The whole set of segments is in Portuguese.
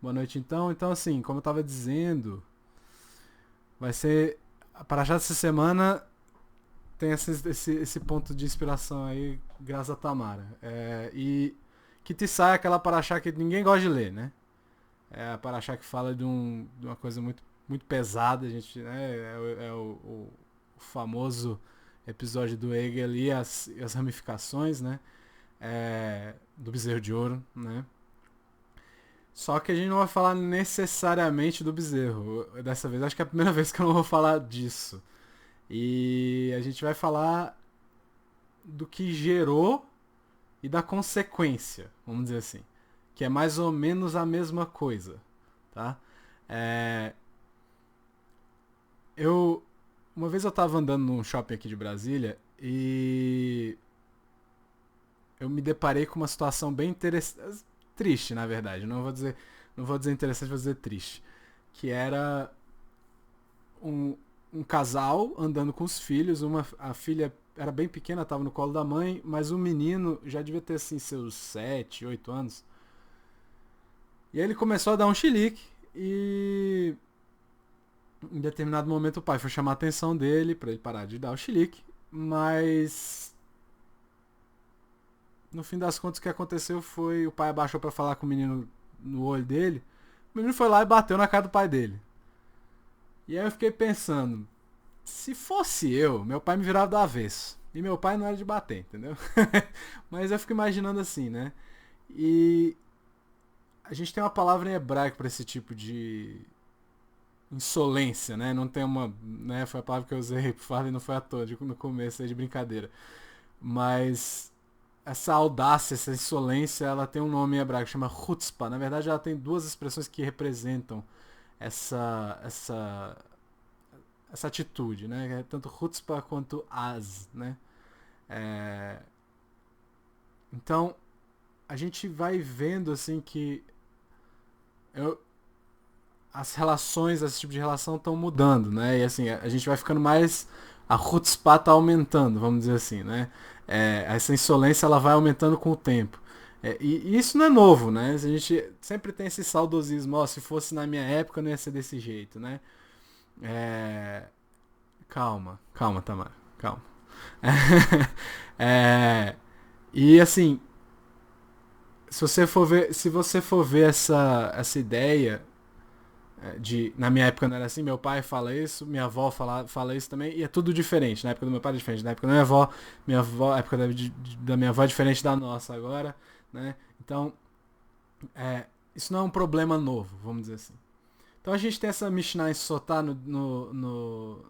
Boa noite então. Então assim, como eu tava dizendo, vai ser. A Paraxá dessa semana tem esse ponto de inspiração aí, graças a Tamara. E Kitissá é aquela Paraxá que ninguém gosta de ler, né? É a Paraxá que fala de uma coisa muito pesada, a gente, né? O famoso episódio do Hegel e as ramificações, né? Do bezerro de ouro, né? Só que a gente não vai falar necessariamente do bezerro. Dessa vez, acho que é a primeira vez que eu não vou falar disso. E a gente vai falar do que gerou e da consequência, vamos dizer assim. Que é mais ou menos a mesma coisa, tá? É, eu uma vez eu tava andando num shopping aqui de Brasília e eu me deparei com uma situação bem interessante, triste, na verdade. Não vou dizer interessante, vou dizer triste, que era um, um casal andando com os filhos, a filha era bem pequena, estava no colo da mãe, mas o menino já devia ter assim seus 7 8 anos. E aí ele começou a dar um chilique e em determinado momento o pai foi chamar a atenção dele para ele parar de dar o chilique, mas no fim das contas o que aconteceu foi o pai abaixou para falar com o menino no olho dele. O menino foi lá e bateu na cara do pai dele. E aí eu fiquei pensando, se fosse eu, meu pai me virava do avesso. E meu pai não era de bater, entendeu? Mas eu fico imaginando assim, né? E a gente tem uma palavra em hebraico para esse tipo de insolência, né? Não tem uma, né? Foi a palavra que eu usei pro Farley, não foi à toa no começo aí de brincadeira. Mas essa audácia, essa insolência, ela tem um nome em hebraico, chama chutzpah. Na verdade, ela tem duas expressões que representam essa essa atitude, né? Tanto chutzpah quanto az, né? É, então, a gente vai vendo assim que eu, as relações, esse tipo de relação estão mudando, né? E assim, a gente vai ficando mais. A chutzpah tá aumentando, vamos dizer assim, né? Essa insolência ela vai aumentando com o tempo. E isso não é novo, né? A gente sempre tem esse saudosismo, ó, se fosse na minha época não ia ser desse jeito, né? É, calma, Tamara, calma. É, e assim, se você for ver essa ideia de na minha época não era assim, meu pai fala isso, minha avó fala isso também, e é tudo diferente. Na época do meu pai é diferente, na época da minha avó, a época da minha avó é diferente da nossa agora, né? Então, isso não é um problema novo, vamos dizer assim. Então a gente tem essa Mishnah em Sotá no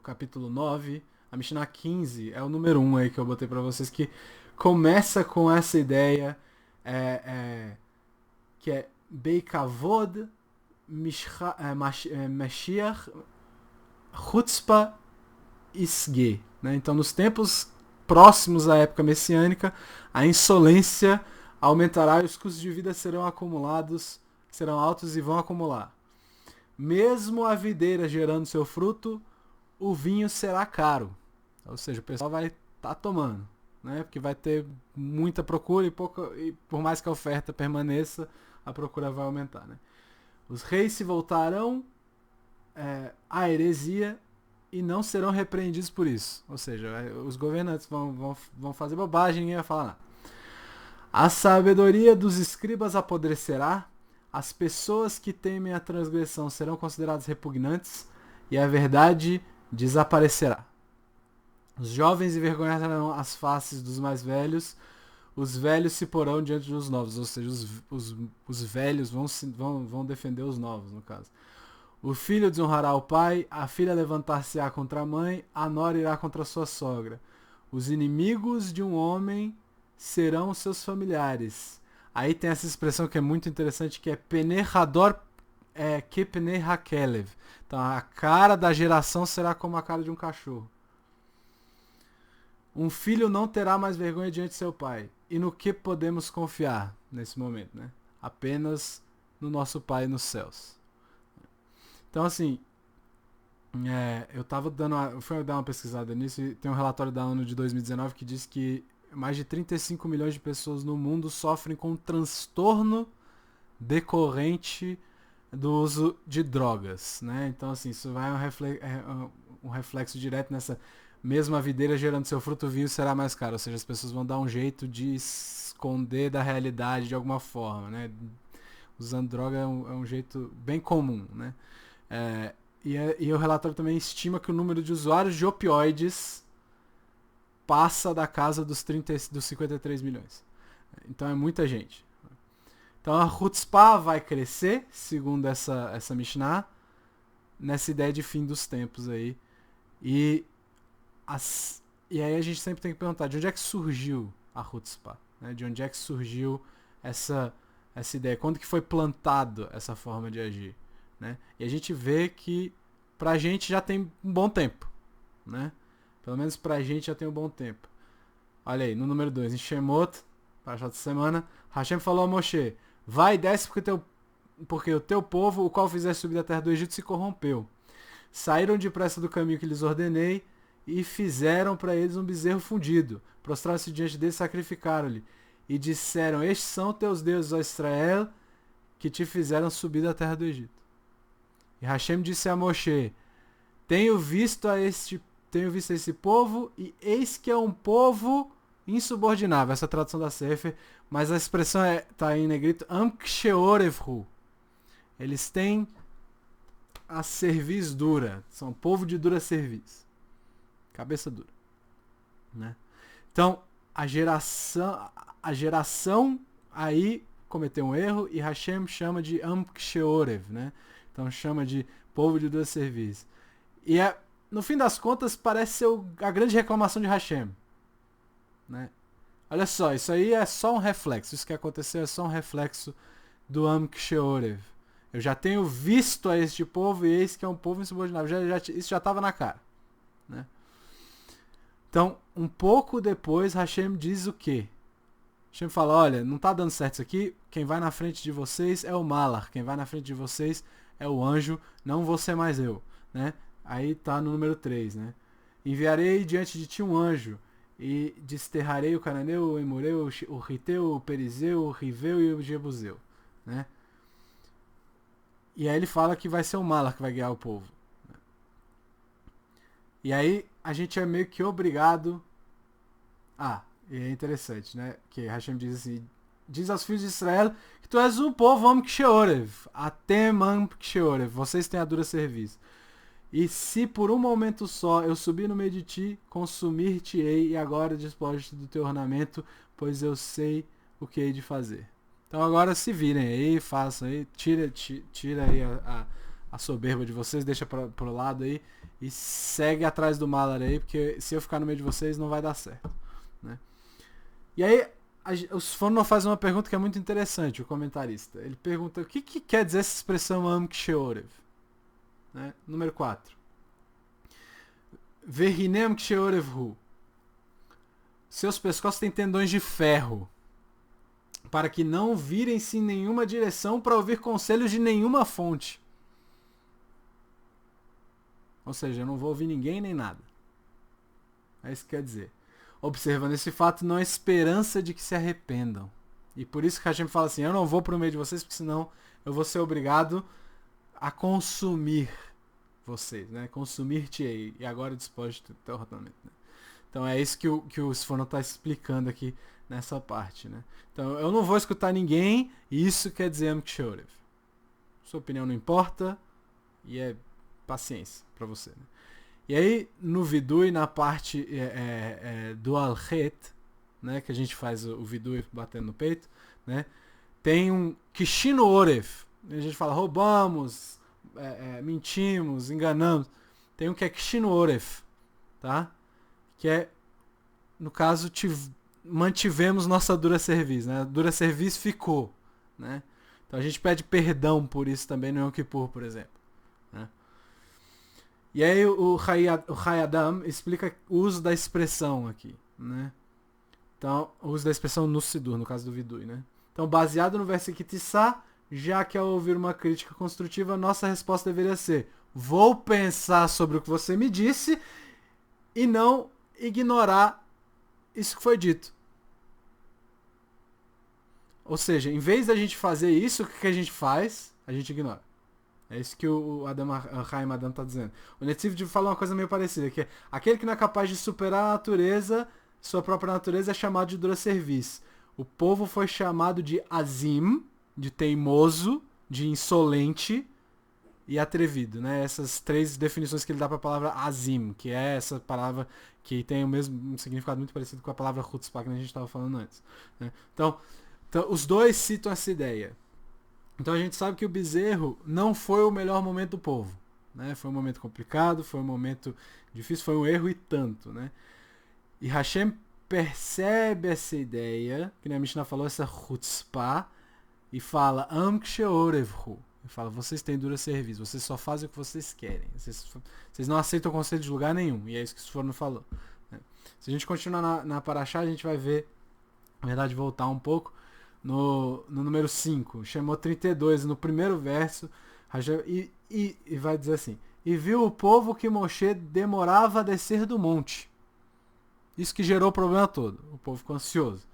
capítulo 9. A Mishnah 15 é o número um aí que eu botei pra vocês, que começa com essa ideia é, é, que é Beikavod Mashiach Chutzpah Isge. Né? Então, nos tempos próximos à época messiânica, a insolência aumentará e os custos de vida serão acumulados, serão altos e vão acumular. Mesmo a videira gerando seu fruto, o vinho será caro. Ou seja, o pessoal vai estar tomando, né? Porque vai ter muita procura e por mais que a oferta permaneça, a procura vai aumentar, né? Os reis se voltarão à heresia e não serão repreendidos por isso. Ou seja, os governantes vão fazer bobagem e ninguém vai falar nada. A sabedoria dos escribas apodrecerá, as pessoas que temem a transgressão serão consideradas repugnantes e a verdade desaparecerá. Os jovens envergonharão as faces dos mais velhos, os velhos se porão diante dos novos, ou seja, os velhos vão defender os novos, no caso. O filho desonrará o pai, a filha levantar-se-á contra a mãe, a nora irá contra a sua sogra. Os inimigos de um homem serão seus familiares. Aí tem essa expressão que é muito interessante, que é Penerhador que Penerhakelev. Então a cara da geração será como a cara de um cachorro. Um filho não terá mais vergonha diante de seu pai. E no que podemos confiar nesse momento, né? Apenas no nosso Pai nos céus. Então, assim, fui dar uma pesquisada nisso e tem um relatório da ONU de 2019 que diz que mais de 35 milhões de pessoas no mundo sofrem com transtorno decorrente do uso de drogas, né? Então, assim, isso vai um reflexo direto nessa mesma videira gerando seu fruto, o vinho será mais caro. Ou seja, as pessoas vão dar um jeito de esconder da realidade de alguma forma, né? Usando droga é um jeito bem comum, né? E o relatório também estima que o número de usuários de opioides passa da casa dos 53 milhões. Então é muita gente. Então a Hutzpah vai crescer, segundo essa Mishnah, nessa ideia de fim dos tempos aí. E aí a gente sempre tem que perguntar, de onde é que surgiu a Hutzpah? Né? De onde é que surgiu essa ideia? Quando que foi plantado essa forma de agir? Né? E a gente vê que pra gente já tem um bom tempo. Né? Pelo menos pra gente já tem um bom tempo. Olha aí, no número 2, em Shemot, para essa semana, Hashem falou a Moshe: vai e desce porque o teu povo, o qual fizeste subir da terra do Egito, se corrompeu. Saíram depressa do caminho que lhes ordenei e fizeram para eles um bezerro fundido. Prostraram-se diante dele e sacrificaram-lhe. E disseram: estes são teus deuses, ó Israel, que te fizeram subir da terra do Egito. E Hashem disse a Moshe: tenho visto esse povo, e eis que é um povo insubordinável. Essa é a tradução da Sefer, mas a expressão está em negrito: Amksheorevhu. Eles têm a cerviz dura, são povo de dura cerviz, cabeça dura, né? Então a geração aí cometeu um erro e Hashem chama de Amksheorev, né? Então chama de povo de dura cerviz. E no fim das contas parece ser a grande reclamação de Hashem, né? Olha só, isso aí é só um reflexo. Isso que aconteceu é só um reflexo do Amksheorev. Eu já tenho visto a este povo e eis que é um povo insubordinável. Isso já estava na cara, né? Então, um pouco depois, Hashem diz o quê? Hashem fala: olha, não está dando certo isso aqui. Quem vai na frente de vocês é o Malar. Quem vai na frente de vocês é o anjo. Não vou ser mais eu, né? Aí tá no número 3, né? Enviarei diante de ti um anjo e desterrarei o cananeu, o emoreu, o riteu, o perizeu, o riveu e o jebuseu, né? E aí ele fala que vai ser o Malach que vai guiar o povo. E aí a gente é meio que obrigado... e é interessante, né? Que Hashem diz assim: diz aos filhos de Israel que tu és um povo Amksheorev, Atem Amksheorev, vocês têm a dura serviço. E se por um momento só eu subir no meio de ti, consumir-te-ei, e agora despoje-te do teu ornamento, pois eu sei o que hei de fazer. Então agora se virem aí, façam aí, tira aí a soberba de vocês, deixa pro lado aí e segue atrás do Malar aí, porque se eu ficar no meio de vocês não vai dar certo, né? E aí o Sforno faz uma pergunta que é muito interessante, o comentarista. Ele pergunta: o que quer dizer essa expressão Amksheorev? Né? Número 4. Verhinem Ksheorevhu. Seus pescoços têm tendões de ferro, para que não virem-se em nenhuma direção para ouvir conselhos de nenhuma fonte. Ou seja, eu não vou ouvir ninguém nem nada. É isso que quer dizer. Observando esse fato, não há esperança de que se arrependam. E por isso que a gente fala assim: eu não vou para o meio de vocês, porque senão eu vou ser obrigado a consumir vocês, né? Consumir-te-ei. E agora disposto do teu ornamento, né? Então é isso que o Sforno está explicando aqui nessa parte, né? Então eu não vou escutar ninguém, e isso quer dizer Amksheorev. Sua opinião não importa, e é paciência para você, né? E aí no Vidui, na parte do Alchet, né, que a gente faz o Vidui batendo no peito, né, tem um Kishino Orev. A gente fala roubamos, mentimos, enganamos. Tem um que é Kishino Orev, tá? Que é, no caso, mantivemos nossa dura serviço, né? A dura serviço ficou, né? Então a gente pede perdão por isso também no Yom Kippur, por exemplo, né? E aí o Hayadam explica o uso da expressão aqui, né? Então, o uso da expressão no Sidur, no caso do Vidui, né? Então, baseado no versículo Tissá, já que ao ouvir uma crítica construtiva, nossa resposta deveria ser: vou pensar sobre o que você me disse e não ignorar isso que foi dito. Ou seja, em vez da gente fazer isso, o que a gente faz? A gente ignora. É isso que o Chaim Adam está dizendo. O Netziv fala uma coisa meio parecida, que é aquele que não é capaz de superar a natureza, sua própria natureza, é chamado de dura-serviço. O povo foi chamado de azim, de teimoso, de insolente e atrevido, né? Essas três definições que ele dá para a palavra azim, que é essa palavra que tem o mesmo significado muito parecido com a palavra chutzpah que a gente estava falando antes, né? Então, os dois citam essa ideia. Então a gente sabe que o bezerro não foi o melhor momento do povo, né? Foi um momento complicado, foi um momento difícil, foi um erro e tanto, né? E Hashem percebe essa ideia, que a Mishnah falou, essa chutzpah, e fala, Am ksheorevhu. Ele fala, vocês têm dura serviço, vocês só fazem o que vocês querem. Vocês não aceitam o conselho de lugar nenhum. E é isso que o Sforno falou, né? Se a gente continuar na Parashá, a gente vai ver, na verdade, voltar um pouco, no número 5, chamou 32, no primeiro verso, e vai dizer assim, e viu o povo que Moshe demorava a descer do monte. Isso que gerou o problema todo. O povo ficou ansioso.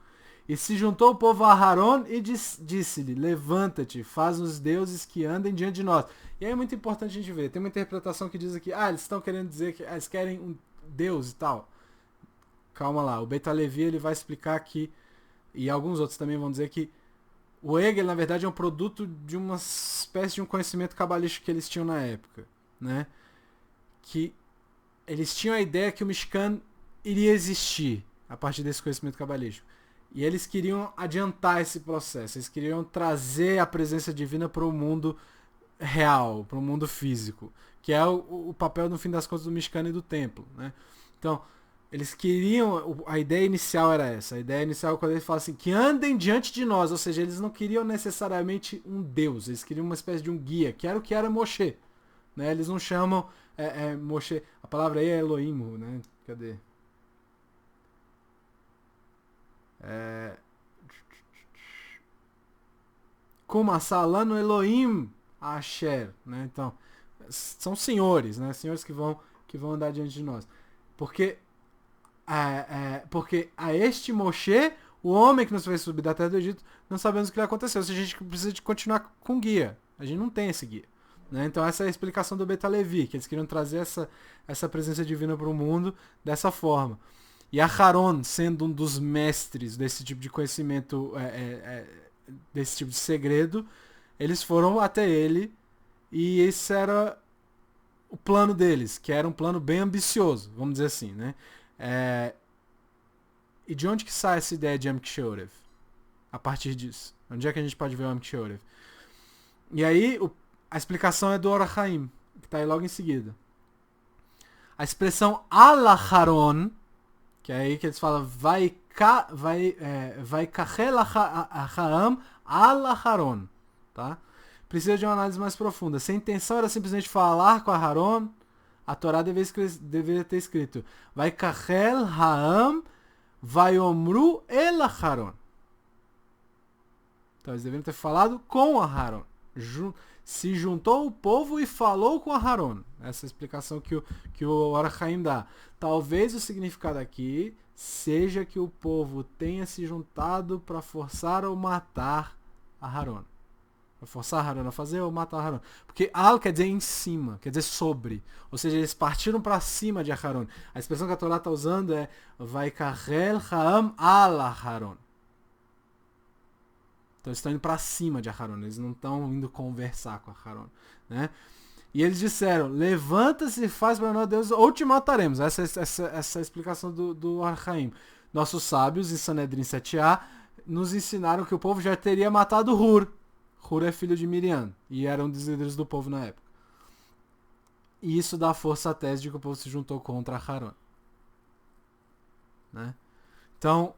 E se juntou o povo a Aharon e disse-lhe, levanta-te, faz os deuses que andem diante de nós. E aí é muito importante a gente ver. Tem uma interpretação que diz aqui, eles estão querendo dizer que eles querem um Deus e tal. Calma lá, o Beit HaLevi ele vai explicar que, e alguns outros também vão dizer que o Hegel, na verdade, é um produto de uma espécie de um conhecimento cabalístico que eles tinham na época, né? Que eles tinham a ideia que o Mishkan iria existir a partir desse conhecimento cabalístico. E eles queriam adiantar esse processo, eles queriam trazer a presença divina para o mundo real, para o mundo físico, que é o papel, no fim das contas, do Mishkan e do templo, né? Então, eles queriam, a ideia inicial era essa, a ideia inicial quando eles falam assim, que andem diante de nós, ou seja, eles não queriam necessariamente um Deus, eles queriam uma espécie de um guia, que era o que era Moshe, né? Eles não chamam Moshe, a palavra aí é Elohim, né? Cadê? Kuma Salano Elohim Asher, né? Então, são senhores, né? Senhores que vão andar diante de nós. Porque a este Moshe, o homem que nos fez subir da terra do Egito, não sabemos o que vai acontecer. Ou seja, a gente precisa de continuar com guia. A gente não tem esse guia, né? Então essa é a explicação do Beit HaLevi, que eles queriam trazer essa presença divina para o mundo dessa forma. E Aharon, sendo um dos mestres desse tipo de conhecimento, desse tipo de segredo, eles foram até ele e esse era o plano deles, que era um plano bem ambicioso, vamos dizer assim, né? E de onde que sai essa ideia de Yom Kishorev? A partir disso. Onde é que a gente pode ver o Yom Kishorev? E aí, a explicação é do Or HaChaim, que está aí logo em seguida. A expressão Al-Aharon, que é aí que eles falam vai kachel Ahaam Al-Aharon, tá? Precisa de uma análise mais profunda. Se a intenção era simplesmente falar com Aharon, a Torá deveria ter escrito vai kachel Haam vai omru el Aharon. Então eles deveriam ter falado com Aharon. Se juntou o povo e falou com Aharon. Essa é a explicação que o Or HaChaim dá. Talvez o significado aqui seja que o povo tenha se juntado para forçar ou matar Aharon. Para forçar Aharon a fazer ou matar Aharon. Porque Al quer dizer em cima, quer dizer sobre. Ou seja, eles partiram para cima de Aharon. A expressão que a Torá está usando é vai kachel Haam al Aharon. Então eles estão indo para cima de Aharon, eles não estão indo conversar com Aharon, né? E eles disseram, levanta-se e faz para nós Deus, ou te mataremos. Essa é a explicação do Or HaChaim. Nossos sábios, em Sanedrin 7a, nos ensinaram que o povo já teria matado Hur. Hur é filho de Miriam, e era um dos líderes do povo na época. E isso dá força à tese de que o povo se juntou contra Aharon, né? Então,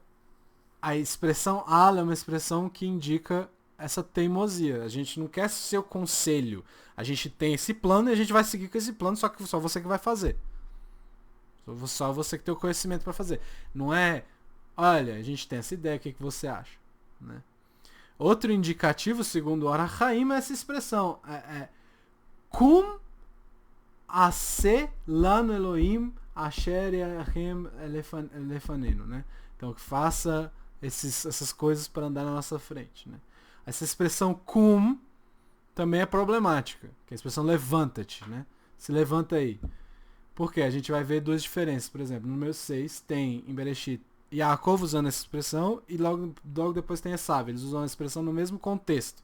a expressão Al é uma expressão que indica essa teimosia. A gente não quer seu conselho. A gente tem esse plano e a gente vai seguir com esse plano, só que só você que vai fazer. Só você que tem o conhecimento para fazer. Não é, olha, a gente tem essa ideia, o que você acha? Né? Outro indicativo, segundo o Or HaChaim, é essa expressão. Kum ase lanu Elohim asher yachem lefanenu, né? Então, que faça essas coisas para andar na nossa frente, né? Essa expressão kum também é problemática, que é a expressão levanta-te, né? Se levanta aí. Por quê? A gente vai ver duas diferenças. Por exemplo, no número 6 tem em Bereshit Yaakov usando essa expressão e logo depois tem Esav. Eles usam a expressão no mesmo contexto.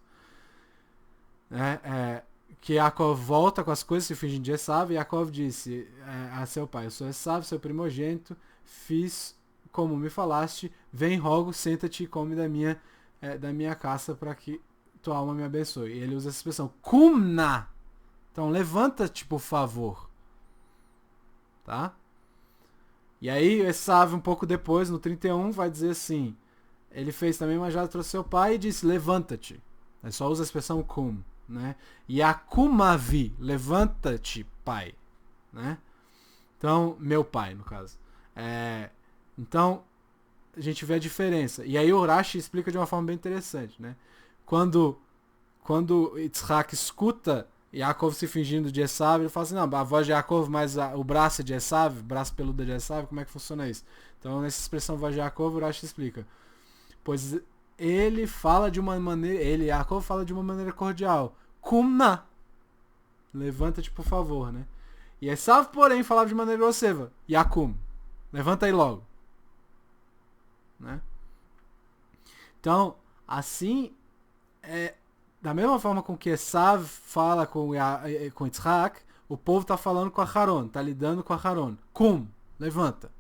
Que Yaakov volta com as coisas se fingem de Esav, e Yaakov disse a seu pai: eu sou Esav, seu primogênito, fiz como me falaste, vem, rogo, senta-te e come da minha caça para que tua alma me abençoe. E ele usa essa expressão, kumna. Então levanta-te, por favor. Tá? E aí Esav, um pouco depois, no 31, vai dizer assim, ele fez também, mas já trouxe seu pai e disse, levanta-te. Ele só usa a expressão kum. Né? Yakumavi, levanta-te, pai. Né? Então, meu pai, no caso. Então, a gente vê a diferença. E aí o Rashi explica de uma forma bem interessante. Né? Quando Yitzhak escuta Yaakov se fingindo de Esav, ele fala assim, não, a voz de Yaakov mais o braço de Esav, braço peludo de Esav, como é que funciona isso? Então, nessa expressão voz de Yaakov, o Rashi explica. Pois ele fala de uma maneira, Yaakov fala de uma maneira cordial. Kumna. Levanta-te, por favor, né? E Esav, porém, falava de maneira grosseira. Yakum. Levanta aí logo. Né? Então, assim, da mesma forma com que Esav fala com Yitzhak, o povo está falando com a Haron, está lidando com a Haron. Kum, levanta.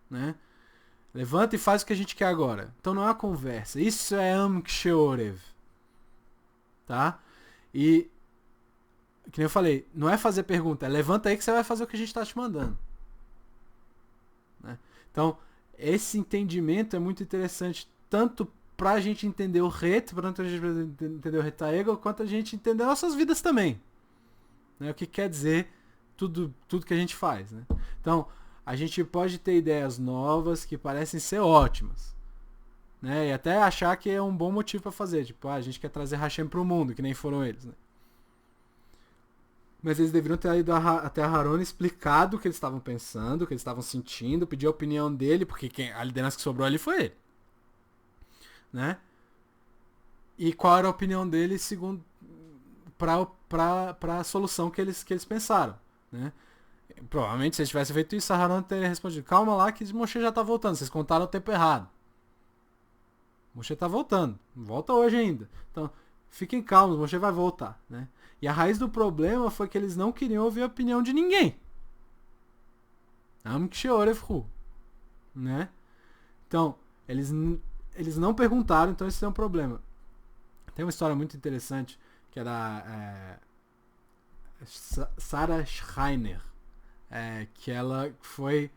Né? Levanta e faz o que a gente quer agora. Então não é uma conversa. Isso é Am Ksheorev. Tá? E, que nem eu falei, não é fazer pergunta, é levanta aí que você vai fazer o que a gente está te mandando. Né? Então, esse entendimento é muito interessante, tanto pra gente entender o reto, tanto a gente entender o retaego, quanto a gente entender nossas vidas também. Né? O que quer dizer tudo que a gente faz. Né? Então, a gente pode ter ideias novas que parecem ser ótimas. Né? E até achar que é um bom motivo para fazer. Tipo, a gente quer trazer Hashem pro mundo, que nem foram eles. Né? Mas eles deveriam ter ido até a Haron, explicado o que eles estavam pensando, o que eles estavam sentindo, pedir a opinião dele, porque a liderança que sobrou ali foi ele. Né? E qual era a opinião dele segundo para a solução que eles pensaram. Né? Provavelmente, se eles tivessem feito isso, a Haron teria respondido, calma lá que Moshe já tá voltando, vocês contaram o tempo errado. Moshe tá voltando, volta hoje ainda. Então, fiquem calmos, Moshe vai voltar. Né? E a raiz do problema foi que eles não queriam ouvir a opinião de ninguém. Né? Então, eles não perguntaram, então isso é um problema. Tem uma história muito interessante, que é da Sarah Schreiner, que ela foi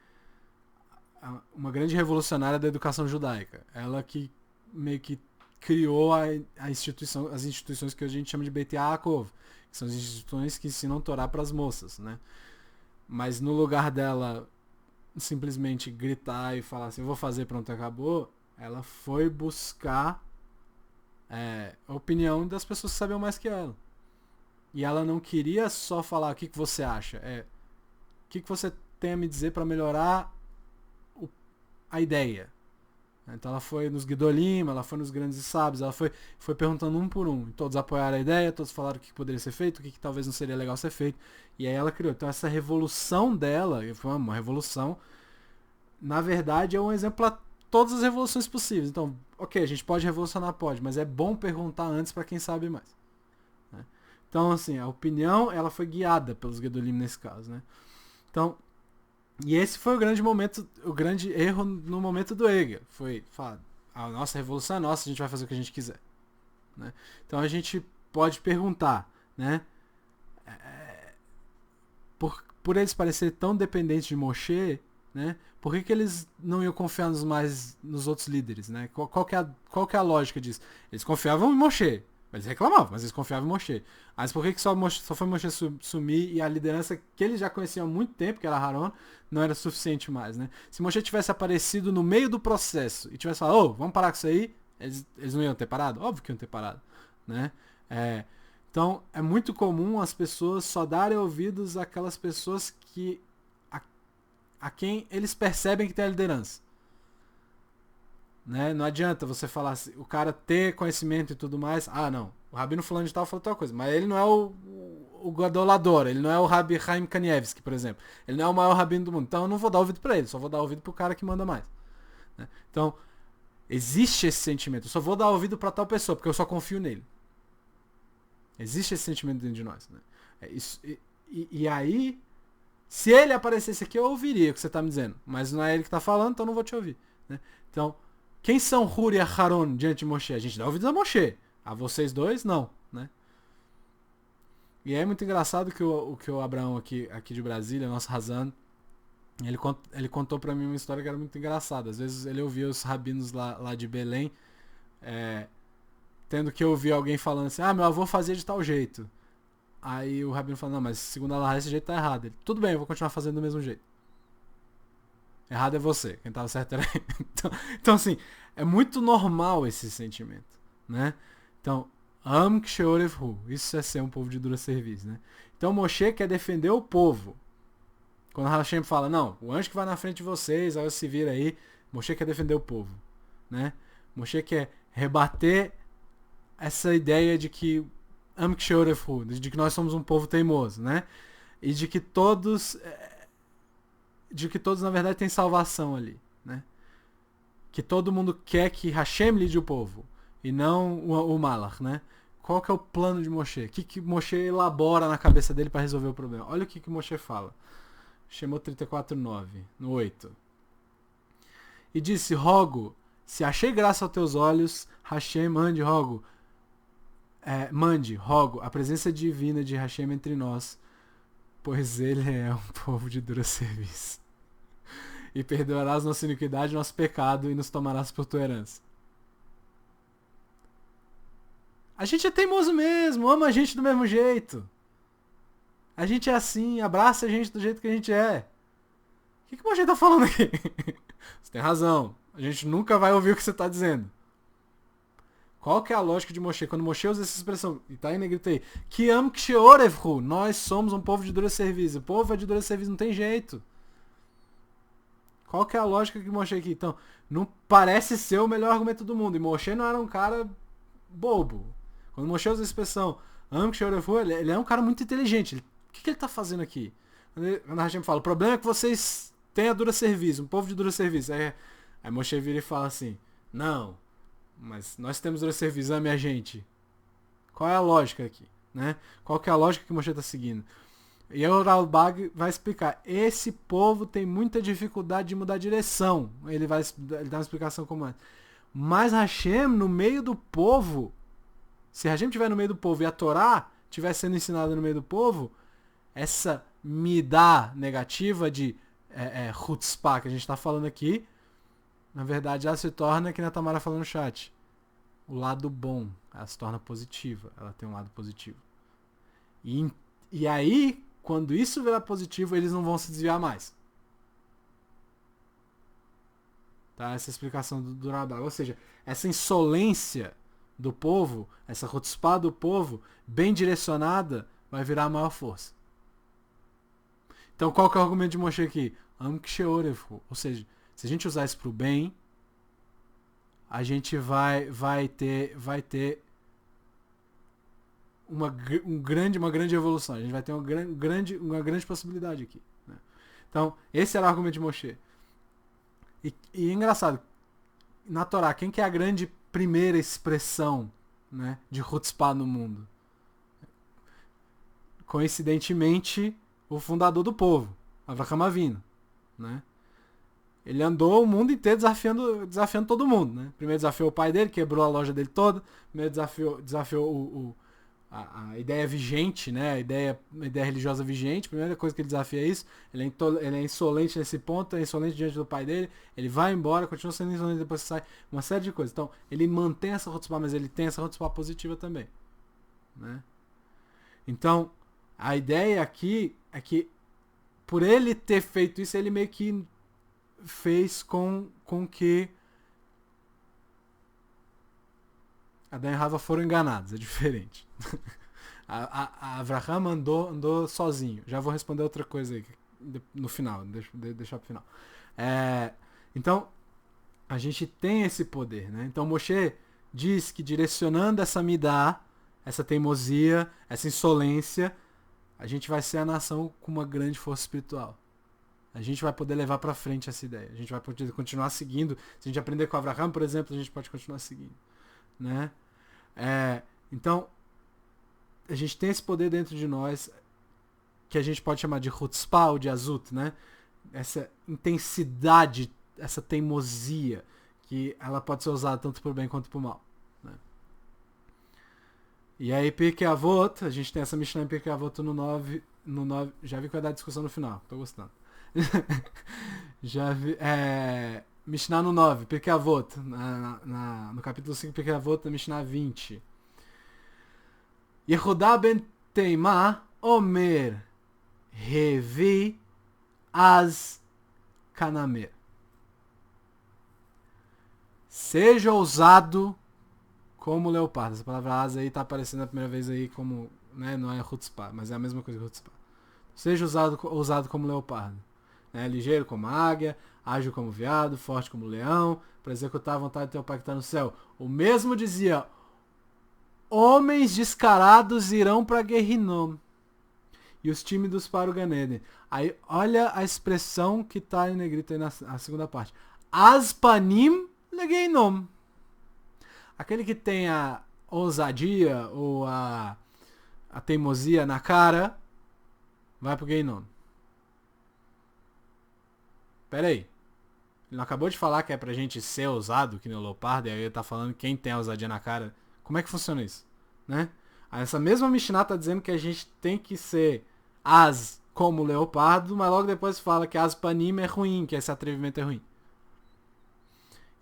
uma grande revolucionária da educação judaica. Ela que meio que criou as instituições que a gente chama de Beit Yaakov, que são as instituições que ensinam Torá para as moças, né? Mas no lugar dela simplesmente gritar e falar assim, eu vou fazer, pronto, acabou, ela foi buscar a opinião das pessoas que sabiam mais que ela. E ela não queria só falar o que você acha, o que você tem a me dizer para melhorar a ideia. Então ela foi nos Guidolim, ela foi nos grandes sábios, ela foi perguntando um por um. Todos apoiaram a ideia, todos falaram o que poderia ser feito, o que talvez não seria legal ser feito. E aí ela criou. Então essa revolução dela, foi uma revolução, na verdade é um exemplo para todas as revoluções possíveis. Então, ok, a gente pode revolucionar, pode, mas é bom perguntar antes para quem sabe mais. Né? Então, assim, a opinião ela foi guiada pelos Guidolim nesse caso. Né? Então, e esse foi o grande momento, o grande erro no momento do Hegel. Foi falar, a nossa revolução é nossa, a gente vai fazer o que a gente quiser. Né? Então a gente pode perguntar, né? Por eles parecerem tão dependentes de Moshe, né? Por que eles não iam confiar nos outros líderes? Né? Qual que é a lógica disso? Eles confiavam em Moshe. Eles reclamavam, mas eles confiavam em Moshe. Mas por que só foi Moshe sumir e a liderança que eles já conheciam há muito tempo, que era Haron, não era suficiente mais, né? Se Moshe tivesse aparecido no meio do processo e tivesse falado, vamos parar com isso aí, eles não iam ter parado? Óbvio que iam ter parado, né? Então, é muito comum as pessoas só darem ouvidos àquelas pessoas que a quem eles percebem que tem a liderança. Né? Não adianta você falar assim, o cara ter conhecimento e tudo mais. Ah, não. O Rabino fulano de tal falou tal coisa. Mas ele não é o Gadolador. Ele não é o Rabi Chaim Kanievski, por exemplo. Ele não é o maior rabino do mundo. Então eu não vou dar ouvido pra ele. Só vou dar ouvido pro cara que manda mais. Né? Então, existe esse sentimento. Eu só vou dar ouvido pra tal pessoa, porque eu só confio nele. Existe esse sentimento dentro de nós. Né? É isso, e aí, se ele aparecesse aqui, eu ouviria o que você tá me dizendo. Mas não é ele que tá falando, então eu não vou te ouvir. Né? Então, quem são Hur e Aharon diante de Moshe? A gente dá ouvidos a Moshe. A vocês dois, não. Né? E é muito engraçado que o Abraão aqui de Brasília, nosso Hazan, ele contou pra mim uma história que era muito engraçada. Às vezes ele ouvia os rabinos lá de Belém, tendo que ouvir alguém falando assim, meu avô fazia de tal jeito. Aí o rabino falou, não, mas segundo a Laha esse jeito tá errado. Ele, tudo bem, eu vou continuar fazendo do mesmo jeito. Errado é você, quem tava certo era ele. Então assim, é muito normal esse sentimento, né? Então, Am Ksheorevhu, isso é ser um povo de dura serviço, né? Então Moshe quer defender o povo. Quando Hashem fala, não, o anjo que vai na frente de vocês, aí se vira aí, Moshe quer defender o povo, né? Moshe quer rebater essa ideia de que Am Ksheorevhu, de que nós somos um povo teimoso, né? E de que todos na verdade têm salvação ali, né? Que todo mundo quer que Hashem lide o povo e não o Malach, né? Qual que é o plano de Moshe? O que Moshe elabora na cabeça dele para resolver o problema? Olha o que Moshe fala. Shemot 34:9, no 8. E disse, rogo, se achei graça aos teus olhos, Hashem, rogo, a presença divina de Hashem entre nós, pois ele é um povo de dura serviço. E perdoarás nossa iniquidade, nosso pecado, e nos tomarás por tua herança. A gente é teimoso mesmo, ama a gente do mesmo jeito. A gente é assim, abraça a gente do jeito que a gente é. O que o Moshe tá falando aqui? Você tem razão. A gente nunca vai ouvir o que você tá dizendo. Qual que é a lógica de Moshe? Quando Moshe usa essa expressão, e tá aí negrito aí, que am ksheorevhu, nós somos um povo de dura serviço. O povo é de dura serviço, não tem jeito. Qual que é a lógica que Moshe aqui? Então, não parece ser o melhor argumento do mundo. E Moshe não era um cara bobo. Quando Moshe usa a expressão am ksheorevhu, ele é um cara muito inteligente. O que ele tá fazendo aqui? Quando a Hashem fala, o problema é que vocês têm a dura serviço, um povo de dura serviço. Aí Moshe vira e fala assim, não, mas nós temos dura serviço, ame a gente. Qual é a lógica aqui? Né? Qual que é a lógica que Moshe está seguindo? E o Ralbag vai explicar, esse povo tem muita dificuldade de mudar a direção. Ele dá uma explicação como é. Mas Hashem, no meio do povo, se Hashem estiver no meio do povo e a Torá estiver sendo ensinada no meio do povo, essa midá negativa de chutzpah que a gente está falando aqui, na verdade ela se torna, que a Tamara falou no chat, o lado bom. Ela se torna positiva. Ela tem um lado positivo. E aí, quando isso virar positivo, eles não vão se desviar mais. Tá? Essa é a explicação do Rabá. Ou seja, essa insolência do povo, essa chutzpah do povo, bem direcionada, vai virar a maior força. Então, qual que é o argumento de Moshe aqui? Am ksheorevhu. Ou seja, se a gente usar isso para o bem, a gente vai ter uma grande evolução. A gente vai ter uma grande possibilidade aqui. Né? Então, esse era o argumento de Moshe. E é engraçado, na Torá, quem que é a grande primeira expressão, né, de chutzpah no mundo? Coincidentemente, o fundador do povo, Avraham Avinu, né? Ele andou o mundo inteiro desafiando todo mundo, né? Primeiro desafiou o pai dele, quebrou a loja dele toda. Primeiro desafiou a ideia vigente, né? A ideia religiosa vigente. Primeira coisa que ele desafia é isso. Ele é insolente nesse ponto, é insolente diante do pai dele. Ele vai embora, continua sendo insolente, depois sai. Uma série de coisas. Então, ele mantém essa chutzpah, mas ele tem essa chutzpah positiva também, né? Então, a ideia aqui é que, por ele ter feito isso, ele meio que fez com que Adão e Rava foram enganados. É diferente. a Avraham andou sozinho. Já vou responder outra coisa aí no final. Deixar pro final. Então, a gente tem esse poder, né? Então Moshe diz que direcionando essa midá, essa teimosia, essa insolência, a gente vai ser a nação com uma grande força espiritual. A gente vai poder levar para frente essa ideia. A gente vai poder continuar seguindo. Se a gente aprender com Abraham, por exemplo, a gente pode continuar seguindo, né? Então, a gente tem esse poder dentro de nós que a gente pode chamar de chutzpah ou de azut, né? Essa intensidade, essa teimosia, que ela pode ser usada tanto para o bem quanto para o mal, né? E aí, Pirkei Avot, a gente tem essa Mishnah em Pirkei Avot no 9, já vi que vai dar discussão no final, tô gostando. Já vi, Mishnah no 9, Pirkei Avot, no capítulo 5, Pirkei Avot, na Mishnah 20. Yehudá ben Teimá, Omer, Revi, Az, Canamer. Seja ousado como leopardo. Essa palavra asa aí tá aparecendo a primeira vez aí como, né, não é chutzpah, mas é a mesma coisa que chutzpah. Seja ousado como leopardo, né, ligeiro como águia, ágil como veado, forte como leão, para executar a vontade do teu pai que está no céu. O mesmo dizia: homens descarados irão para Guerrinom e os tímidos para o Ganeden. Aí olha a expressão que está em negrito aí na segunda parte. Aspanim legeinom. Aquele que tem a ousadia ou a teimosia na cara vai pro Geinom. Pera aí. Ele não acabou de falar que é pra gente ser ousado, que nem o leopardo, e aí ele tá falando quem tem a ousadia na cara. Como é que funciona isso? Né? Aí essa mesma Mishnah tá dizendo que a gente tem que ser as como o leopardo, mas logo depois fala que as panim é ruim, que esse atrevimento é ruim.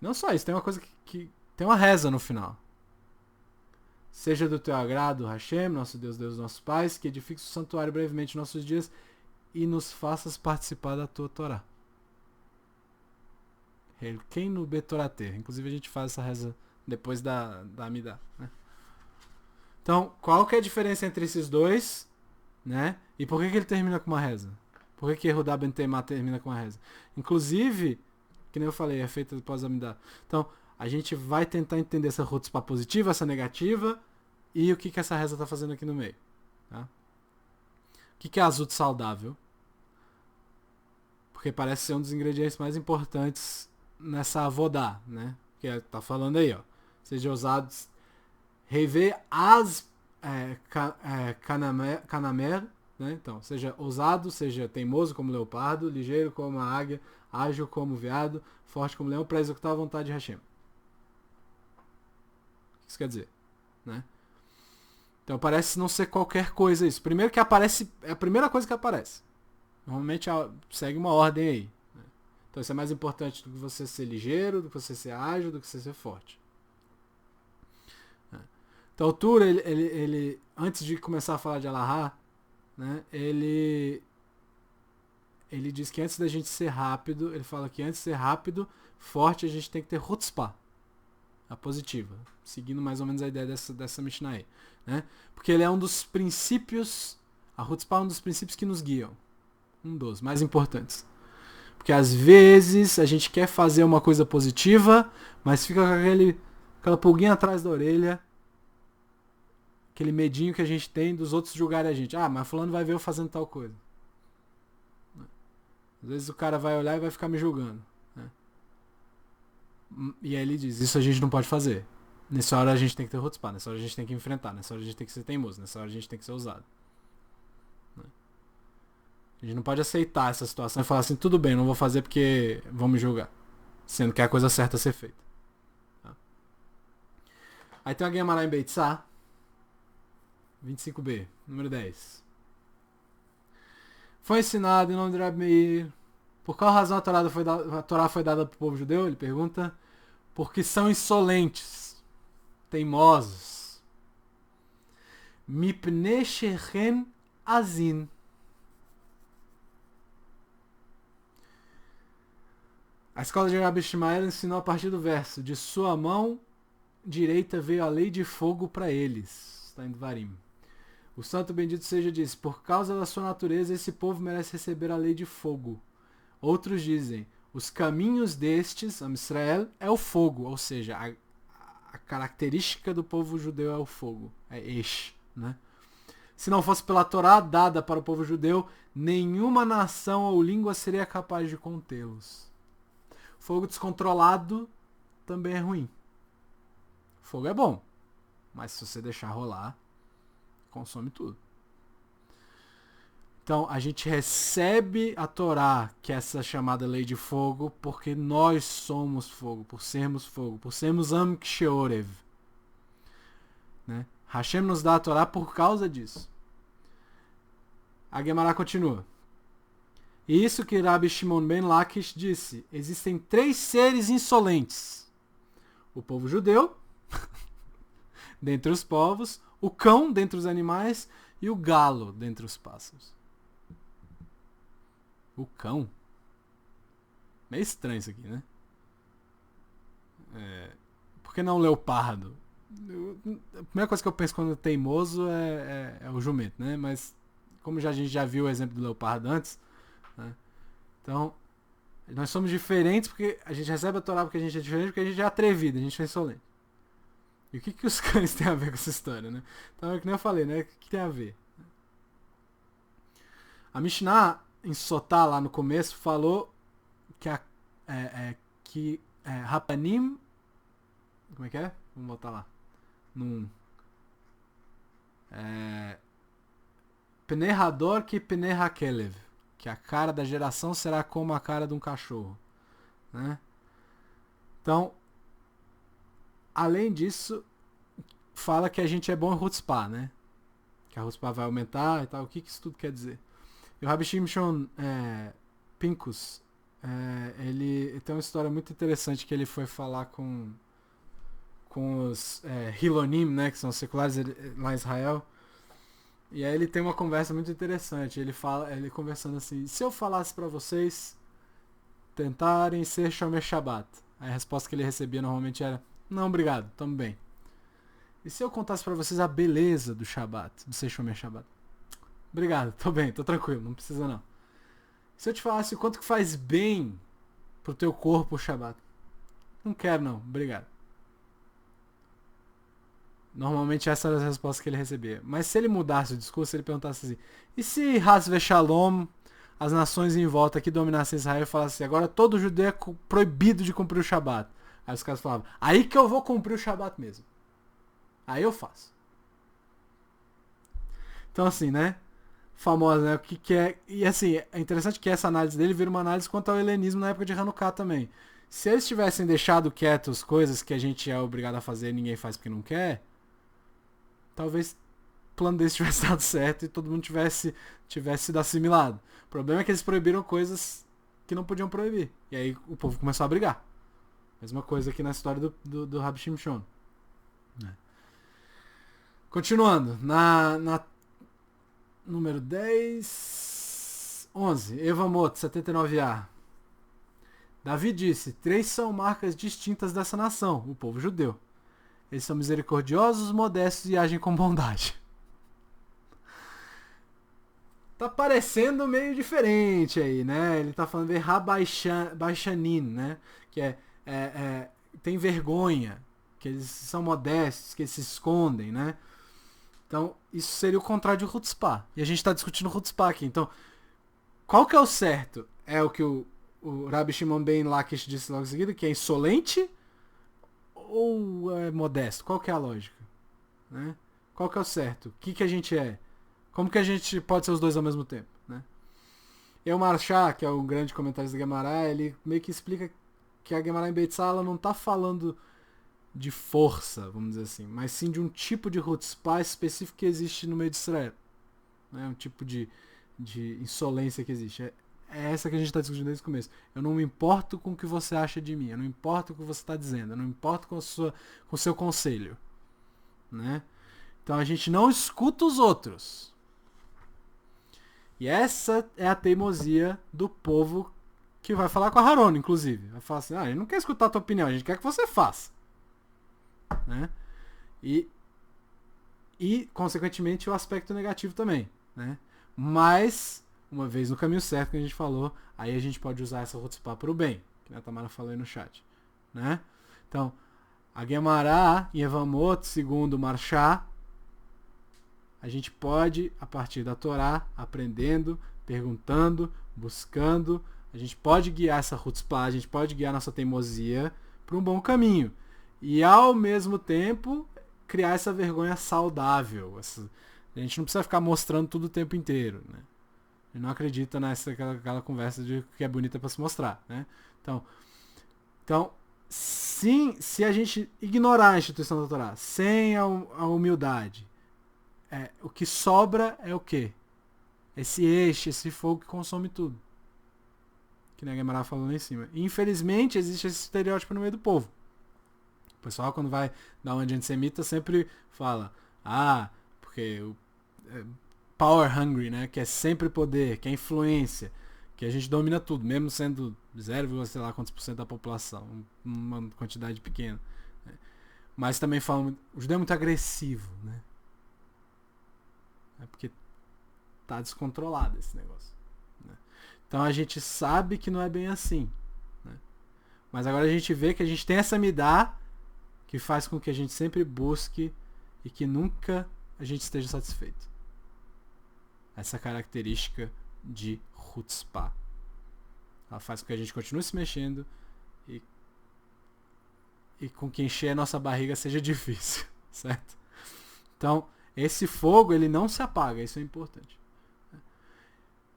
Não só isso, tem uma coisa que tem uma reza no final. Seja do teu agrado, Hashem, nosso Deus, Deus dos nossos pais, que edifique o santuário brevemente em nossos dias e nos faças participar da tua Torá. Quem no Betorater. Inclusive a gente faz essa reza depois da Amidá, né? Então, qual que é a diferença entre esses dois, né? E por que ele termina com uma reza? Por que Yehudá ben Teimá termina com uma reza? Inclusive, que nem eu falei, é feita depois da Amidá. Então, a gente vai tentar entender essa chutzpah positiva, essa negativa, e o que essa reza está fazendo aqui no meio. Tá? O que é azut saudável? Porque parece ser um dos ingredientes mais importantes nessa avodá, né? Que tá falando aí, ó. Seja ousados, rever as canamer, né? Então, seja ousado, seja teimoso como leopardo, ligeiro como a águia, ágil como veado, forte como leão, para executar a vontade de Hashem. Isso quer dizer, né? Então parece não ser qualquer coisa isso. Primeiro que aparece, é a primeira coisa que aparece. Normalmente segue uma ordem aí, né? Então isso é mais importante do que você ser ligeiro, do que você ser ágil, do que você ser forte. Então o Tur, ele antes de começar a falar de Alahá, né, ele diz que antes da gente ser rápido, ele fala que antes de ser rápido, forte, a gente tem que ter chutzpah. A positiva, seguindo mais ou menos a ideia dessa Mishnah aí, né? Porque ele é um dos princípios, a chutzpah é um dos princípios que nos guiam, um dos mais importantes. Porque às vezes a gente quer fazer uma coisa positiva, mas fica com aquela pulguinha atrás da orelha, aquele medinho que a gente tem dos outros julgarem a gente. Ah, mas fulano vai ver eu fazendo tal coisa. Às vezes o cara vai olhar e vai ficar me julgando. E aí ele diz, isso a gente não pode fazer. Nessa hora a gente tem que ter chutzpah, nessa hora a gente tem que enfrentar, nessa hora a gente tem que ser teimoso, nessa hora a gente tem que ser ousado. A gente não pode aceitar essa situação e falar assim, tudo bem, não vou fazer porque vão me julgar. Sendo que é a coisa certa a ser feita. Tá? Aí tem uma Gemara em Beitzá, 25b, número 10. Foi ensinado em nome de Rabi Meir. Por qual razão a Torá foi dada para o povo judeu? Ele pergunta. Porque são insolentes, teimosos. Mipnei shehen azin. A escola de Rabi Ishmael ensinou a partir do verso: de sua mão direita veio a lei de fogo para eles. Está em Dvarim. O santo bendito seja disse: por causa da sua natureza esse povo merece receber a lei de fogo. Outros dizem: Os caminhos destes, Am Israel, é o fogo, ou seja, a característica do povo judeu é o fogo, é Esh, né? Se não fosse pela Torá dada para o povo judeu, nenhuma nação ou língua seria capaz de contê-los. Fogo descontrolado também é ruim. Fogo é bom, mas se você deixar rolar, consome tudo. Então a gente recebe a Torá, que é essa chamada lei de fogo, porque nós somos fogo, por sermos Am Ksheorev. Né? Hashem nos dá a Torá por causa disso. A Gemara continua. E isso que Rabbi Shimon ben Lakish disse, existem 3 seres insolentes. O povo judeu, dentre os povos, o cão dentre os animais e o galo dentre os pássaros. O cão? Meio estranho isso aqui, né? Por que não o leopardo? A primeira coisa que eu penso quando é teimoso é o jumento, né? Mas como a gente já viu o exemplo do leopardo antes, né? Então, nós somos diferentes porque a gente recebe a Torá porque a gente é diferente, porque a gente é atrevido, a gente é insolente. E o que os cães têm a ver com essa história, né? Então, é que nem eu falei, né? O que tem a ver? A Mishnah, em Sotá, lá no começo, falou que Rapanim... Como é que é? Vamos botar lá. Pnei Hador que Pnei Hakelev. Que a cara da geração será como a cara de um cachorro. Né? Então, além disso, fala que a gente é bom em Hutzpah, né? Que a Hutzpah vai aumentar e tal. O que isso tudo quer dizer? E o Rabbi Shimshon Pincus, ele tem uma história muito interessante que ele foi falar com os Hilonim, né? Que são os seculares lá em Israel. E aí ele tem uma conversa muito interessante. Ele conversando assim: se eu falasse para vocês tentarem ser Shomer Shabbat, a resposta que ele recebia normalmente era: não, obrigado, tamo bem. E se eu contasse para vocês a beleza do Shabbat, do ser Shomer Shabbat? Obrigado, tô bem, tô tranquilo, não precisa não. Se eu te falasse o quanto que faz bem pro teu corpo o Shabbat? Não quero não, obrigado. Normalmente essa era a resposta que ele recebia. Mas se ele mudasse o discurso, ele perguntasse assim: e se Hasve Shalom, as nações em volta que dominassem Israel, e falassem assim: agora todo judeu é proibido de cumprir o Shabat? Aí os caras falavam: aí que eu vou cumprir o Shabat mesmo. Aí eu faço. Então assim, né? Famosa, né? O que é... E assim, é interessante que essa análise dele vira uma análise quanto ao helenismo na época de Hanukkah também. Se eles tivessem deixado quietos coisas que a gente é obrigado a fazer e ninguém faz porque não quer, talvez o plano deles tivesse dado certo e todo mundo tivesse sido assimilado. O problema é que eles proibiram coisas que não podiam proibir. E aí o povo começou a brigar. Mesma coisa aqui na história do Rabbi Shimshon. Continuando. Na número 10... 11. Evamot, 79a. Davi disse: 3 são marcas distintas dessa nação, o povo judeu. Eles são misericordiosos, modestos e agem com bondade. Tá parecendo meio diferente aí, né? Ele tá falando de Rabaishanin, né? Que tem vergonha, que eles são modestos, que eles se escondem, né? Então, isso seria o contrário de Hutzpah. E a gente tá discutindo Hutzpah aqui. Então, qual que é o certo? É o que o Rabbi Shimon ben Lakish disse logo em seguida, que é insolente ou é modesto? Qual que é a lógica? Né? Qual que é o certo? O que a gente é? Como que a gente pode ser os dois ao mesmo tempo? Né? E o Marshá, que é o grande comentarista da Gemara, ele meio que explica que a Gemara em Beitzá não está falando de força, vamos dizer assim, mas sim de um tipo de Hutzpah específico que existe no meio de Israel. Né? Um tipo de insolência que existe. É essa que a gente está discutindo desde o começo. Eu não me importo com o que você acha de mim, eu não importo com o que você está dizendo, eu não me importo com o seu conselho. Né? Então a gente não escuta os outros. E essa é a teimosia do povo que vai falar com a Haron, inclusive. Vai falar assim: a gente não quer escutar a tua opinião, a gente quer que você faça. Né? E consequentemente, o aspecto negativo também. Né? Mas uma vez no caminho certo que a gente falou, aí a gente pode usar essa Hutzpah para o bem, que a Tamara falou aí no chat, né? Então, a Gemara, Yevamot, segundo Marchá, a gente pode, a partir da Torá, aprendendo, perguntando, buscando, a gente pode guiar essa Hutzpah, a gente pode guiar nossa teimosia para um bom caminho. E, ao mesmo tempo, criar essa vergonha saudável. A gente não precisa ficar mostrando tudo o tempo inteiro, né? A gente não acredita aquela conversa de que é bonita para se mostrar, né? Então sim, se a gente ignorar a instituição da Torá, sem a humildade, o que sobra é o quê? Esse fogo que consome tudo. Que nem a Gemara falou lá em cima. E, infelizmente, existe esse estereótipo no meio do povo. O pessoal, quando vai dar uma de antissemita, sempre fala, porque power hungry, né? Que é sempre poder, que é influência, que a gente domina tudo, mesmo sendo 0, sei lá quantos % da população, uma quantidade pequena. Né? Mas também falam, o judeu é muito agressivo, né? É porque tá descontrolado esse negócio. Né? Então a gente sabe que não é bem assim. Né? Mas agora a gente vê que a gente tem essa midá que faz com que a gente sempre busque e que nunca a gente esteja satisfeito. Essa característica de Hutzpah. Ela faz com que a gente continue se mexendo e com que encher a nossa barriga seja difícil, certo? Então, esse fogo, ele não se apaga, isso é importante.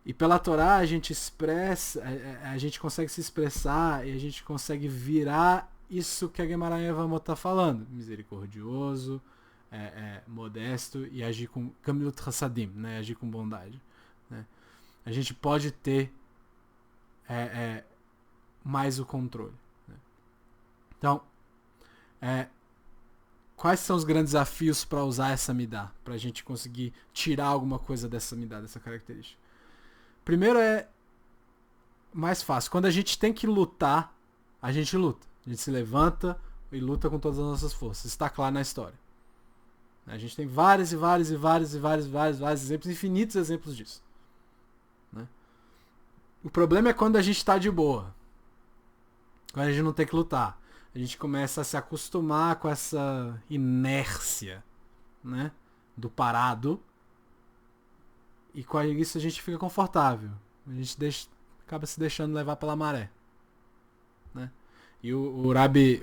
E pela Torá a gente expressa, a gente consegue se expressar e a gente consegue virar isso que a Gemara Yevamot está falando. Misericordioso, modesto e agir com Gamilut Hassadim, né? Agir com bondade. Né? A gente pode ter mais o controle. Né? Então, quais são os grandes desafios para usar essa midá? Para a gente conseguir tirar alguma coisa dessa midá, dessa característica? Primeiro é mais fácil. Quando a gente tem que lutar, a gente luta. A gente se levanta e luta com todas as nossas forças. Está claro na história. A gente tem vários exemplos, infinitos exemplos disso. Né? O problema é quando a gente está de boa. Quando a gente não tem que lutar. A gente começa a se acostumar com essa inércia, né, do parado. E com isso a gente fica confortável. A gente acaba se deixando levar pela maré. Né? E o Rabi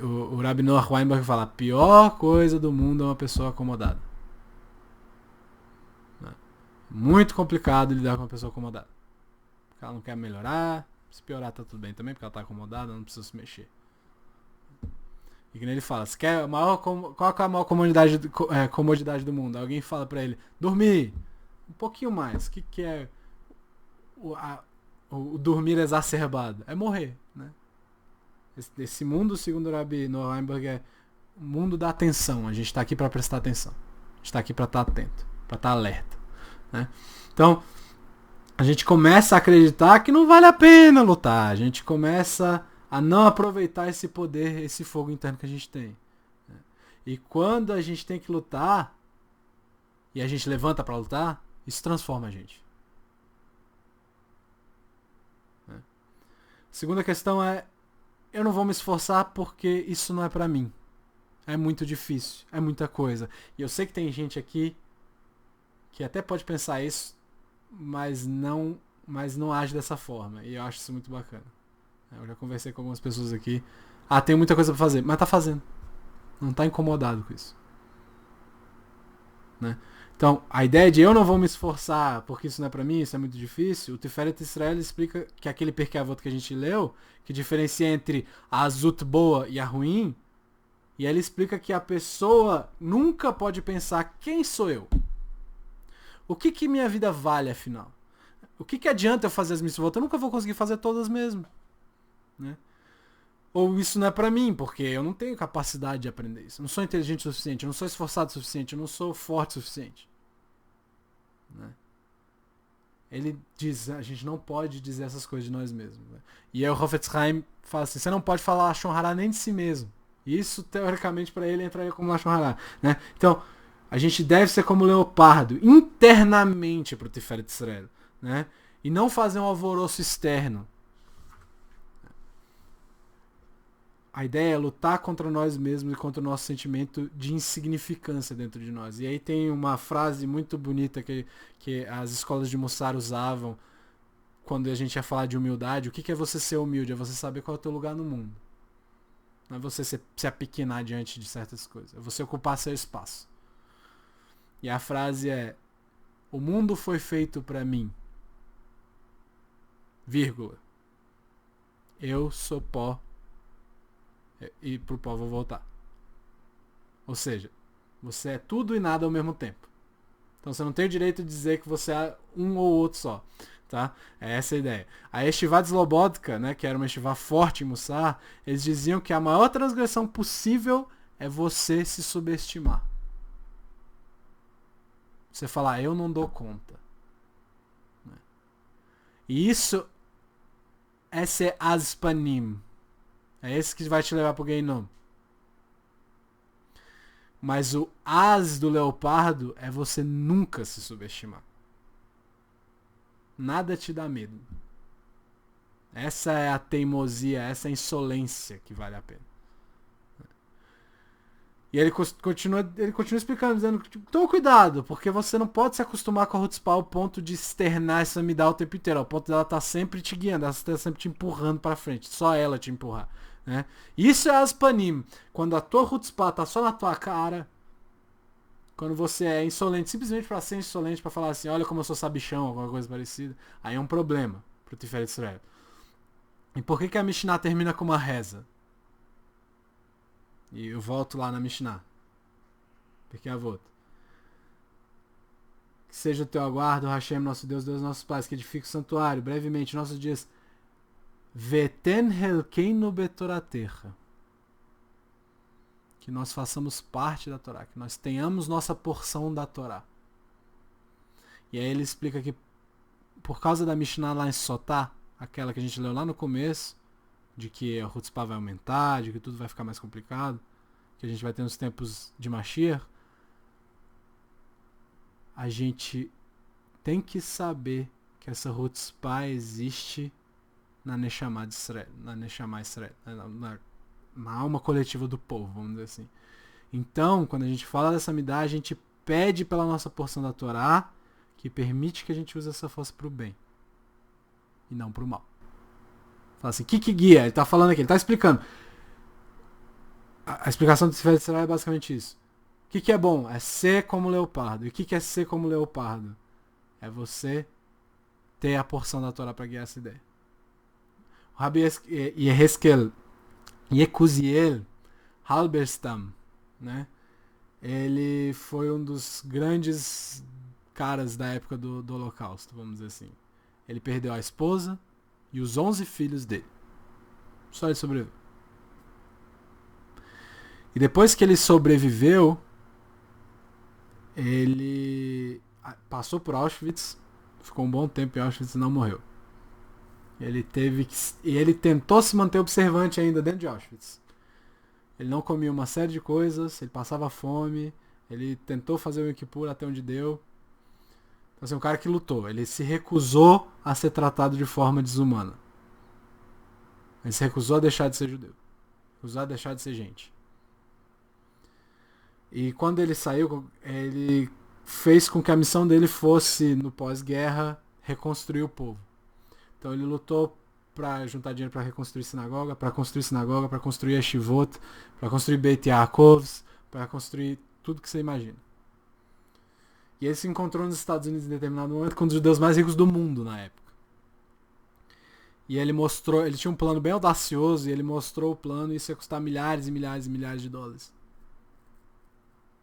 Noah Weinberg fala, a pior coisa do mundo é uma pessoa acomodada. Né? Muito complicado lidar com uma pessoa acomodada. Porque ela não quer melhorar. Se piorar tá tudo bem também, porque ela tá acomodada, ela não precisa se mexer. E que nem ele fala, qual é a maior comodidade do mundo? Alguém fala pra ele, dormir. Um pouquinho mais. O que é o dormir exacerbado? É morrer. Né? Esse mundo, segundo o Rabbi Noah Weinberg, é o mundo da atenção. A gente está aqui para prestar atenção. A gente está aqui para estar atento, para estar alerta. Né? Então, a gente começa a acreditar que não vale a pena lutar. A gente começa a não aproveitar esse poder, esse fogo interno que a gente tem. Né? E quando a gente tem que lutar, e a gente levanta para lutar, isso transforma a gente. Né? Segunda questão é, eu não vou me esforçar porque isso não é pra mim. É muito difícil, é muita coisa. E eu sei que tem gente aqui que até pode pensar isso, mas não age dessa forma. E eu acho isso muito bacana. Eu já conversei com algumas pessoas aqui. Tem muita coisa pra fazer, mas tá fazendo. Não tá incomodado com isso. Né? Então, a ideia de eu não vou me esforçar porque isso não é pra mim, isso é muito difícil, o Tiferet Israel explica que aquele Pirkei Avot que a gente leu, que diferencia entre a azut boa e a ruim, e ele explica que a pessoa nunca pode pensar quem sou eu? O que minha vida vale, afinal? O que adianta eu fazer as mitzvot? Eu nunca vou conseguir fazer todas mesmo. Né? Ou isso não é pra mim, porque eu não tenho capacidade de aprender isso. Eu não sou inteligente o suficiente, eu não sou esforçado o suficiente, eu não sou forte o suficiente. Né? Ele diz, a gente não pode dizer essas coisas de nós mesmos. Né? E aí o Hafetz Haim fala assim, você não pode falar Lashon Hará nem de si mesmo. Isso, teoricamente, para ele entraria como Lashon Hará. Né? Então, a gente deve ser como leopardo, internamente pro Tiferet Israel. Né? E não fazer um alvoroço externo. A ideia é lutar contra nós mesmos e contra o nosso sentimento de insignificância dentro de nós. E aí tem uma frase muito bonita que as escolas de Mussar usavam quando a gente ia falar de humildade. O que é você ser humilde? É você saber qual é o teu lugar no mundo. Não é você se apequenar diante de certas coisas. É você ocupar seu espaço. E a frase é: o mundo foi feito para mim, vírgula. Eu sou pó e pro pó vou voltar. Ou seja, você é tudo e nada ao mesmo tempo. Então você não tem o direito de dizer que você é um ou outro só. Tá? É essa a ideia. A Yeshivá de Slobodka, né, que era uma yeshivá forte em Mussar, eles diziam que a maior transgressão possível é você se subestimar. Você falar, eu não dou conta. E isso é ser aspanim. É esse que vai te levar pro Geinom. Mas o as do leopardo é você nunca se subestimar. Nada te dá medo. Essa é a teimosia, essa é a insolência que vale a pena. E ele continua explicando, dizendo que toma cuidado, porque você não pode se acostumar com a Hutzpah ao ponto de externar essa Midá o tempo inteiro, ao ponto dela estar sempre te guiando, ela está sempre te empurrando para frente, só ela te empurrar. Né? Isso é aspanim. Quando a tua Hutzpah tá só na tua cara, quando você é insolente, simplesmente para ser insolente, para falar assim, olha como eu sou sabichão, alguma coisa parecida, aí é um problema pro Tiferet Israel. E por que a Mishnah termina com uma reza? E eu volto lá na Mishnah. Porque a volta. Que seja o teu aguardo, Hashem, nosso Deus, Deus nossos pais, que edifique o santuário, brevemente, nossos dias. Veten helkeinu betoraterra. Que nós façamos parte da Torá, que nós tenhamos nossa porção da Torá. E aí ele explica que por causa da Mishnah lá em Sotá, aquela que a gente leu lá no começo, de que a Hutzpah vai aumentar, de que tudo vai ficar mais complicado, que a gente vai ter nos tempos de Mashiach, a gente tem que saber que essa Hutzpah existe na Neshama de Israel, na Neshama Israel, na alma coletiva do povo, vamos dizer assim. Então, quando a gente fala dessa midá, a gente pede pela nossa porção da Torá, que permite que a gente use essa força para o bem e não para o mal. Fala assim, o que guia? Ele está falando aqui, ele está explicando. A explicação do Tiferet Israel é basicamente isso. O que é bom? É ser como leopardo. E o que é ser como leopardo? É você ter a porção da Torá para guiar essa ideia. O Rabi Yeheskel Yekuziel Halberstam, né? Ele foi um dos grandes caras da época do Holocausto, vamos dizer assim. Ele perdeu a esposa e os 11 filhos dele. Só ele sobreviveu. E depois que ele sobreviveu, ele passou por Auschwitz, ficou um bom tempo em Auschwitz e não morreu. Ele tentou se manter observante ainda dentro de Auschwitz. Ele não comia uma série de coisas, ele passava fome, ele tentou fazer o Yom Kippur até onde deu. Então, assim, um cara que lutou. Ele se recusou a ser tratado de forma desumana. Ele se recusou a deixar de ser judeu. Recusou a deixar de ser gente. E quando ele saiu, ele fez com que a missão dele fosse, no pós-guerra, reconstruir o povo. Então ele lutou para juntar dinheiro para reconstruir sinagoga, para construir yeshivot, para construir Beit Yaakovs, para construir tudo que você imagina. E ele se encontrou nos Estados Unidos em determinado momento com um dos judeus mais ricos do mundo na época. E ele tinha um plano bem audacioso, e ele mostrou o plano, e isso ia custar milhares e milhares e milhares de dólares.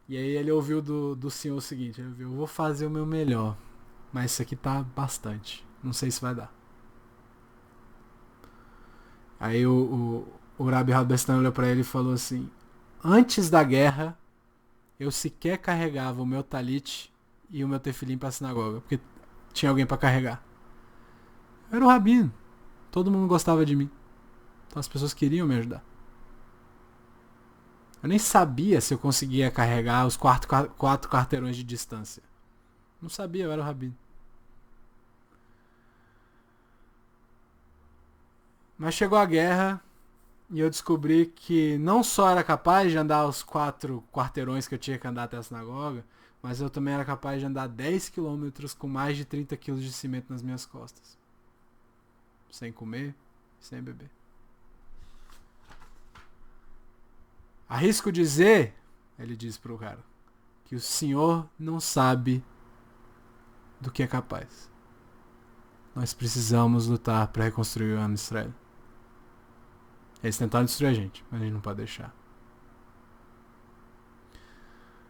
E aí ele ouviu do senhor o seguinte, ele ouviu, eu vou fazer o meu melhor, mas isso aqui tá bastante, não sei se vai dar. Aí o Rabbi Halberstam olhou pra ele e falou assim, antes da guerra, eu sequer carregava o meu talit e o meu tefilim pra sinagoga, porque tinha alguém pra carregar. Eu era o rabino, todo mundo gostava de mim, então as pessoas queriam me ajudar. Eu nem sabia se eu conseguia carregar os 4 quarteirões de distância. Não sabia, eu era o rabino. Mas chegou a guerra e eu descobri que não só era capaz de andar os 4 quarteirões que eu tinha que andar até a sinagoga, mas eu também era capaz de andar 10 quilômetros com mais de 30 quilos de cimento nas minhas costas. Sem comer, sem beber. Arrisco dizer, ele disse pro cara, que o senhor não sabe do que é capaz. Nós precisamos lutar para reconstruir o Am Israel. Eles tentaram destruir a gente, mas a gente não pode deixar.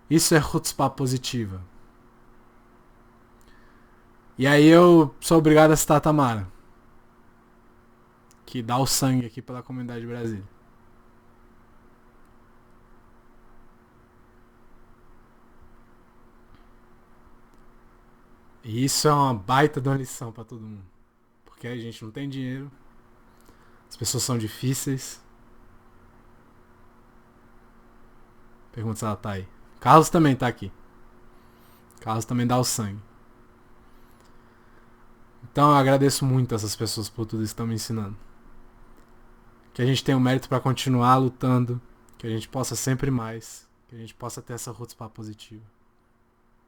Isso é chutzpah positiva. E aí eu sou obrigado a citar a Tamara, que dá o sangue aqui pela comunidade de Brasília. E isso é uma baita de uma lição pra todo mundo. Porque a gente não tem dinheiro, as pessoas são difíceis. Pergunta se ela tá aí. Carlos também tá aqui. Carlos também dá o sangue. Então eu agradeço muito essas pessoas por tudo isso que estão me ensinando. Que a gente tenha o mérito para continuar lutando. Que a gente possa sempre mais. Que a gente possa ter essa chutzpah positiva.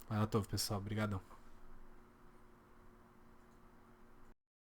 Vai lá, pessoal. Obrigadão.